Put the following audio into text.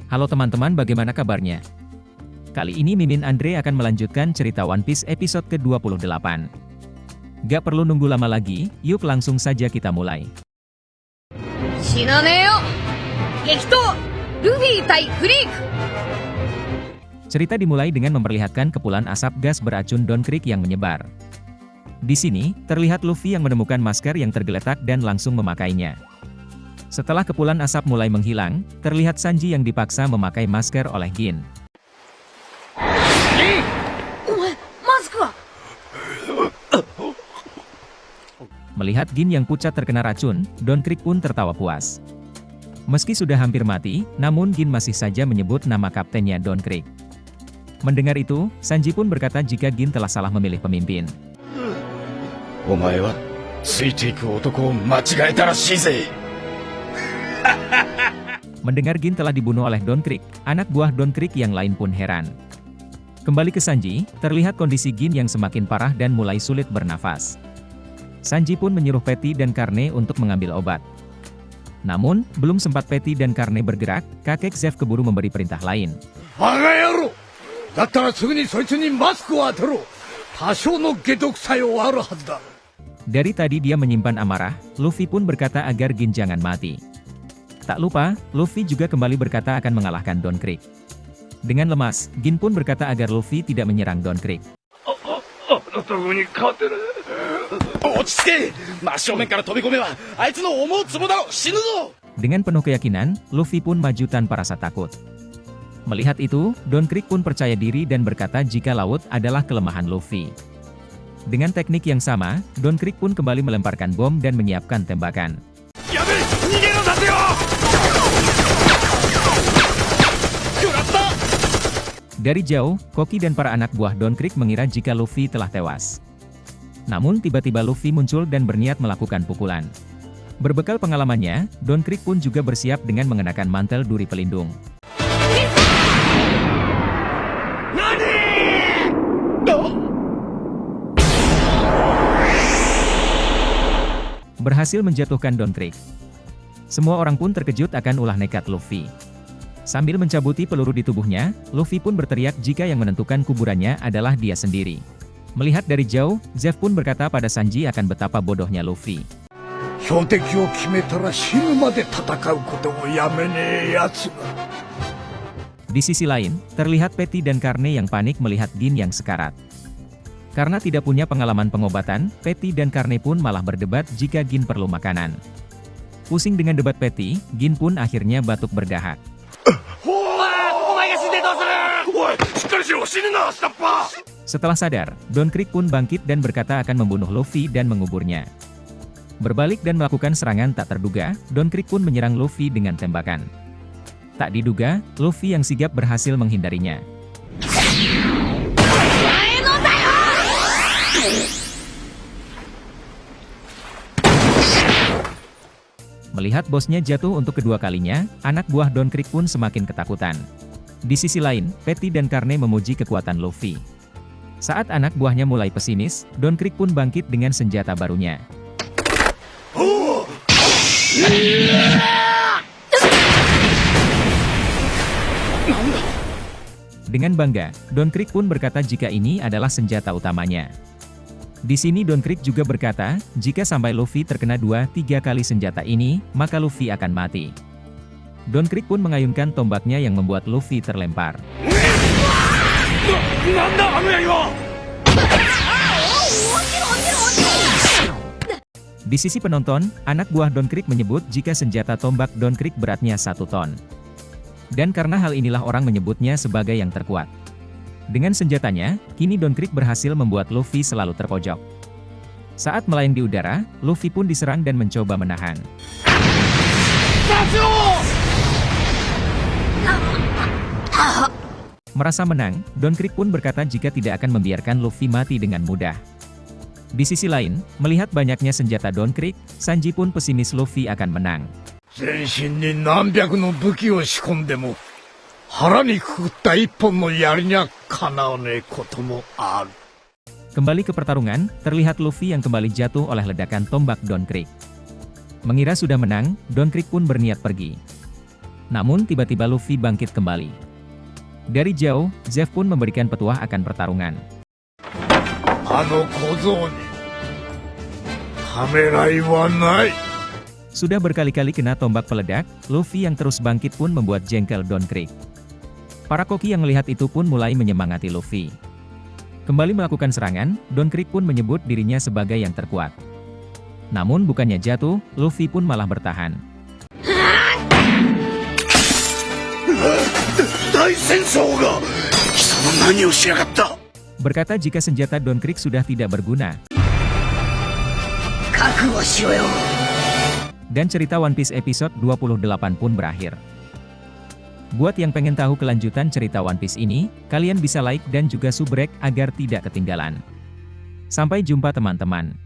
Halo teman-teman, bagaimana kabarnya? Kali ini Mimin Andre akan melanjutkan cerita One Piece episode ke-28. Gak perlu nunggu lama lagi, yuk langsung saja kita mulai. Cerita dimulai dengan memperlihatkan kepulan asap gas beracun Don Krieg yang menyebar. Di sini, terlihat Luffy yang menemukan masker yang tergeletak dan langsung memakainya. Setelah kepulan asap mulai menghilang, terlihat Sanji yang dipaksa memakai masker oleh Gin. Melihat Gin yang pucat terkena racun, Don Krieg pun tertawa puas. Meski sudah hampir mati, namun Gin masih saja menyebut nama kaptennya Don Krieg. Mendengar itu, Sanji pun berkata jika Gin telah salah memilih pemimpin. Mendengar Gin telah dibunuh oleh Don Krieg, anak buah Don Krieg yang lain pun heran. Kembali ke Sanji, terlihat kondisi Gin yang semakin parah dan mulai sulit bernafas. Sanji pun menyuruh Patty dan Carne untuk mengambil obat. Namun, belum sempat Patty dan Carne bergerak, kakek Zeff keburu memberi perintah lain. Dari tadi dia menyimpan amarah, Luffy pun berkata agar Gin jangan mati. Tak lupa, Luffy juga kembali berkata akan mengalahkan Don Krieg. Dengan lemas, Gin pun berkata agar Luffy tidak menyerang Don Krieg. Dengan penuh keyakinan, Luffy pun maju tanpa rasa takut. Melihat itu, Don Krieg pun percaya diri dan berkata jika laut adalah kelemahan Luffy. Dengan teknik yang sama, Don Krieg pun kembali melemparkan bom dan menyiapkan tembakan. Dari jauh, Koki dan para anak buah Don Krieg mengira jika Luffy telah tewas. Namun tiba-tiba Luffy muncul dan berniat melakukan pukulan. Berbekal pengalamannya, Don Krieg pun juga bersiap dengan mengenakan mantel duri pelindung. Berhasil menjatuhkan Don Krieg. Semua orang pun terkejut akan ulah nekat Luffy. Sambil mencabuti peluru di tubuhnya, Luffy pun berteriak jika yang menentukan kuburannya adalah dia sendiri. Melihat dari jauh, Zeff pun berkata pada Sanji akan betapa bodohnya Luffy. Di sisi lain, terlihat Patty dan Carne yang panik melihat Gin yang sekarat. Karena tidak punya pengalaman pengobatan, Patty dan Carne pun malah berdebat jika Gin perlu makanan. Pusing dengan debat Patty, Gin pun akhirnya batuk berdahak. Setelah sadar, Don Krieg pun bangkit dan berkata akan membunuh Luffy dan menguburnya. Berbalik dan melakukan serangan tak terduga, Don Krieg pun menyerang Luffy dengan tembakan. Tak diduga, Luffy yang sigap berhasil menghindarinya. Melihat bosnya jatuh untuk kedua kalinya, anak buah Don Krieg pun semakin ketakutan. Di sisi lain, Patty dan Carne memuji kekuatan Luffy. Saat anak buahnya mulai pesimis, Don Krieg pun bangkit dengan senjata barunya. Dengan bangga, Don Krieg pun berkata jika ini adalah senjata utamanya. Di sini Don Krieg juga berkata, jika sampai Luffy terkena 2-3 kali senjata ini, maka Luffy akan mati. Don Krieg pun mengayunkan tombaknya yang membuat Luffy terlempar. Di sisi penonton, anak buah Don Krieg menyebut jika senjata tombak Don Krieg beratnya 1 ton. Dan karena hal inilah orang menyebutnya sebagai yang terkuat. Dengan senjatanya, kini Don Krieg berhasil membuat Luffy selalu terpojok. Saat melayang di udara, Luffy pun diserang dan mencoba menahan. Merasa menang, Don Krieg pun berkata jika tidak akan membiarkan Luffy mati dengan mudah. Di sisi lain, melihat banyaknya senjata Don Krieg, Sanji pun pesimis Luffy akan menang. Kembali ke pertarungan, terlihat Luffy yang kembali jatuh oleh ledakan tombak Don Krieg. Mengira sudah menang, Don Krieg pun berniat pergi. Namun tiba-tiba Luffy bangkit kembali. Dari jauh, Zeff pun memberikan petuah akan pertarungan. Sudah berkali-kali kena tombak peledak, Luffy yang terus bangkit pun membuat jengkel Don Krieg. Para koki yang melihat itu pun mulai menyemangati Luffy. Kembali melakukan serangan, Don Krieg pun menyebut dirinya sebagai yang terkuat. Namun bukannya jatuh, Luffy pun malah bertahan. Berkata jika senjata Don Krieg sudah tidak berguna. Dan cerita One Piece episode 28 pun berakhir. Buat yang pengen tahu kelanjutan cerita One Piece ini, kalian bisa like dan juga subrek agar tidak ketinggalan. Sampai jumpa teman-teman.